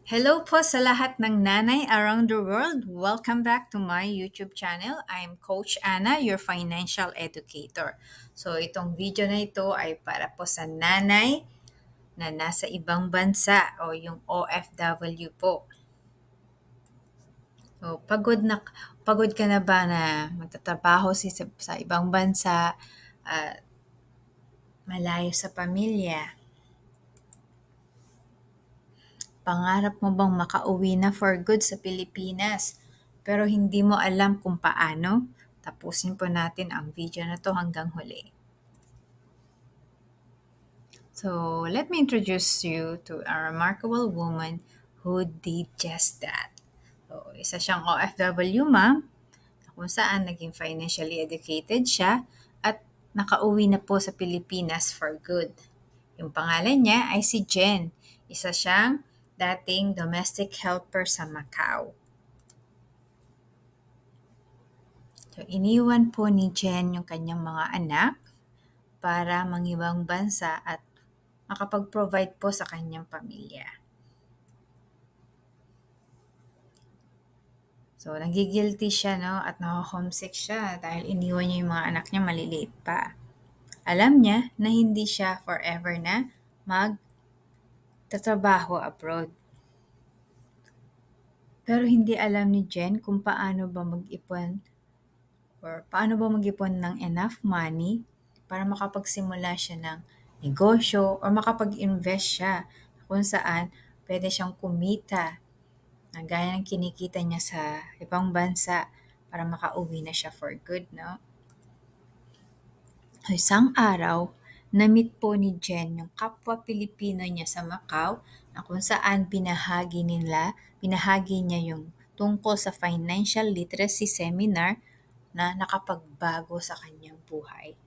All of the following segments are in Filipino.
Hello po sa lahat ng nanay around the world. Welcome back to my YouTube channel. I'm Coach Anna, your financial educator. So itong video na ito ay para po sa nanay na nasa ibang bansa o yung OFW po. So pagod ka na ba na magtatrabaho sa ibang bansa at malayo sa pamilya? Pangarap mo bang makauwi na for good sa Pilipinas, pero hindi mo alam kung paano? Tapusin po natin ang video na to hanggang huli. So, let me introduce you to a remarkable woman who did just that. So, isa siyang OFW ma'am, kung saan naging financially educated siya at nakauwi na po sa Pilipinas for good. Yung pangalan niya ay si Jen. Isa siyang dating domestic helper sa Macau. So, iniwan po ni Jen yung kanyang mga anak para mangibang bansa at makapag-provide po sa kanyang pamilya. So, nagigilty siya, no? At nako-homesick siya dahil iniwan niya yung mga anak niya maliliit pa. Alam niya na hindi siya forever na magtatrabaho abroad. Pero hindi alam ni Jen kung paano ba mag-ipon ng enough money para makapagsimula siya ng negosyo or makapag-invest siya kung saan pwede siyang kumita na gaya ng kinikita niya sa ibang bansa para makauwi na siya for good, no? Isang araw, na-meet po ni Jen yung kapwa Pilipino niya sa Macau na kung saan binahagi niya yung tungkol sa financial literacy seminar na nakapagbago sa kanyang buhay.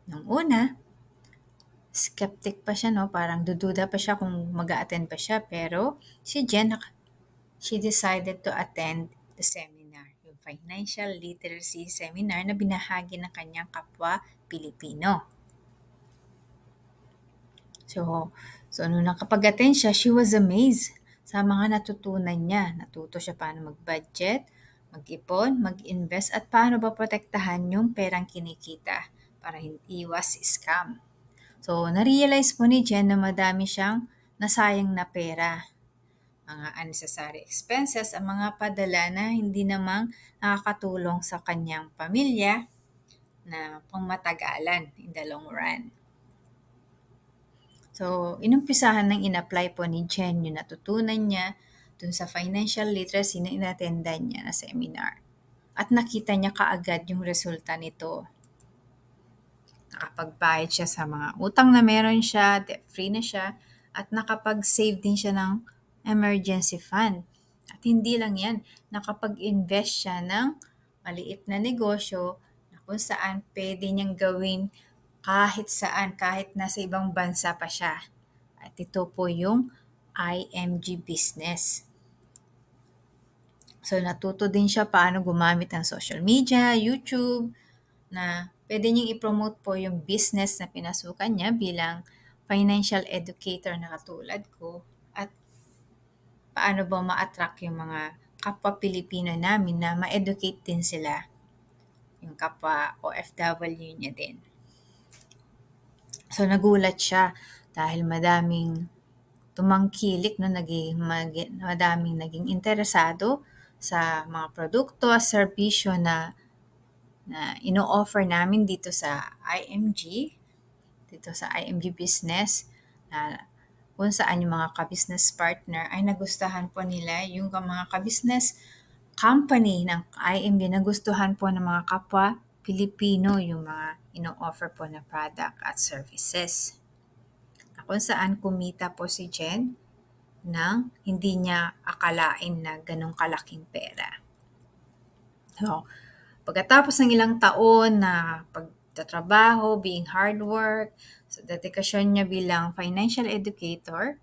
Nung una, skeptic pa siya, no? Parang dududa pa siya kung mag-a-attend pa siya. Pero si Jen, she decided to attend the seminar, yung financial literacy seminar na binahagi ng kanyang kapwa Pilipino. So nung nakapag-attend siya, she was amazed sa mga natutunan niya. Natuto siya paano mag-budget, mag-ipon, mag-invest, at paano ba protektahan yung perang kinikita para hindi iwas scam. So, na-realize po ni Jen na madami siyang nasayang na pera. Mga unnecessary expenses, ang mga padala na hindi namang nakakatulong sa kanyang pamilya na pangmatagalan in the long run. So, inumpisahan ng in-apply po ni Jen yung natutunan niya dun sa financial literacy na inattendan niya na seminar. At nakita niya kaagad yung resulta nito. Nakapagbayad siya sa mga utang na meron siya, debt-free na siya, at nakapag-save din siya ng emergency fund. At hindi lang yan, nakapag-invest siya ng maliit na negosyo na kung saan pwede niyang gawin kahit saan, kahit nasa ibang bansa pa siya. At ito po yung IMG business. So, natuto din siya paano gumamit ng social media, YouTube, na pwede niyang i-promote po yung business na pinasukan niya bilang financial educator na katulad ko at paano ba ma-attract yung mga kapwa Pilipino namin na ma-educate din sila, yung kapwa OFW niya din. So nagulat siya dahil madaming tumangkilik, no, madaming naging interesado sa mga produkto at serbisyo na ino-offer namin dito sa IMG Business, na kung saan yung mga ka-business partner ay nagustuhan po nila, yung mga ka-business company ng IMG nagustuhan po ng mga kapwa Pilipino yung mga ino-offer po na product at services. Na kung saan kumita po si Jen nang hindi niya akalain na ganong kalaking pera. So, pagkatapos ng ilang taon na pagtatrabaho, being hard work, sa dedikasyon niya bilang financial educator,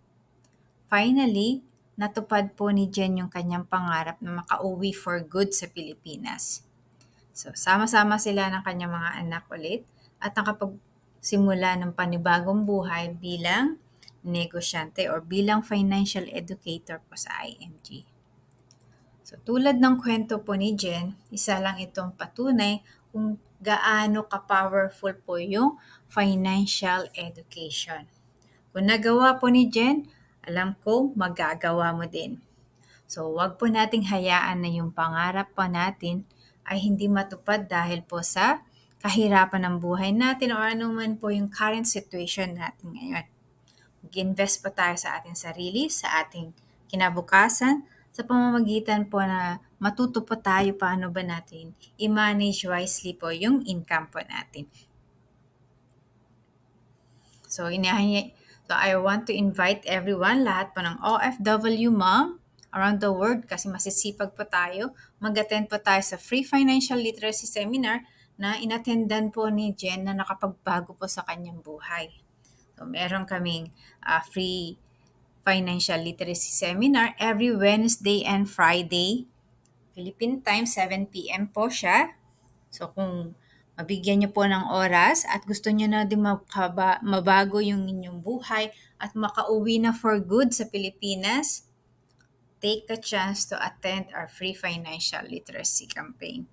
finally, natupad po ni Jen yung kanyang pangarap na makauwi for good sa Pilipinas. So, sama-sama sila ng kanyang mga anak ulit at nakapagsimula ng panibagong buhay bilang negosyante or bilang financial educator po sa IMG. So tulad ng kwento po ni Jen, isa lang itong patunay kung gaano ka-powerful po yung financial education. Kung nagawa po ni Jen, alam ko magagawa mo din. So wag po nating hayaan na yung pangarap po natin ay hindi matupad dahil po sa kahirapan ng buhay natin o anuman po yung current situation natin ngayon. Mag-invest po tayo sa ating sarili, sa ating kinabukasan, sa pamamagitan po na matuto po tayo paano ba natin i-manage wisely po yung income po natin. So, I want to invite everyone, lahat po ng OFW mom around the world kasi masisipag po tayo. Mag-attend po tayo sa free financial literacy seminar na inattendan po ni Jen na nakapagbago po sa kanyang buhay. So, meron kaming free financial literacy seminar every Wednesday and Friday. Philippine time, 7 p.m. po siya. So, kung mabigyan niyo po ng oras at gusto niyo na din mabago yung inyong buhay at makauwi na for good sa Pilipinas, take a chance to attend our free financial literacy campaign.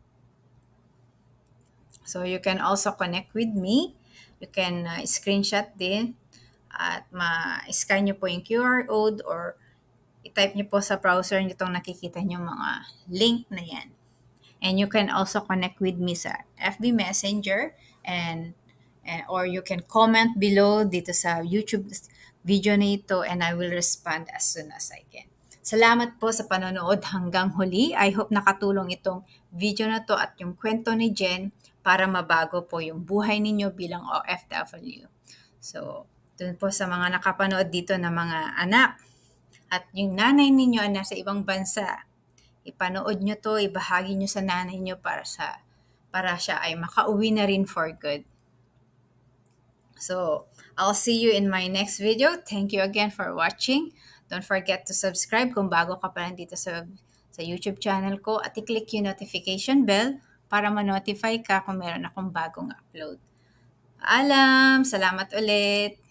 So, you can also connect with me. You can screenshot din at ma-scan nyo po yung QR code or i-type nyo po sa browser nyo itong nakikita nyo mga link na yan. And you can also connect with me sa FB Messenger or you can comment below dito sa YouTube video na ito and I will respond as soon as I can. Salamat po sa panonood hanggang huli. I hope nakatulong itong video na to at yung kwento ni Jen para mabago po yung buhay ninyo bilang OFW. So, dun po sa mga nakapanood dito na mga anak at yung nanay ninyo ay nasa ibang bansa, ipanood nyo to, ibahagi nyo sa nanay nyo para siya ay makauwi na rin for good. So, I'll see you in my next video. Thank you again for watching. Don't forget to subscribe kung bago ka pa lang dito sa YouTube channel ko at i-click yung notification bell para ma-notify ka kung meron akong bagong upload. Paalam! Salamat ulit!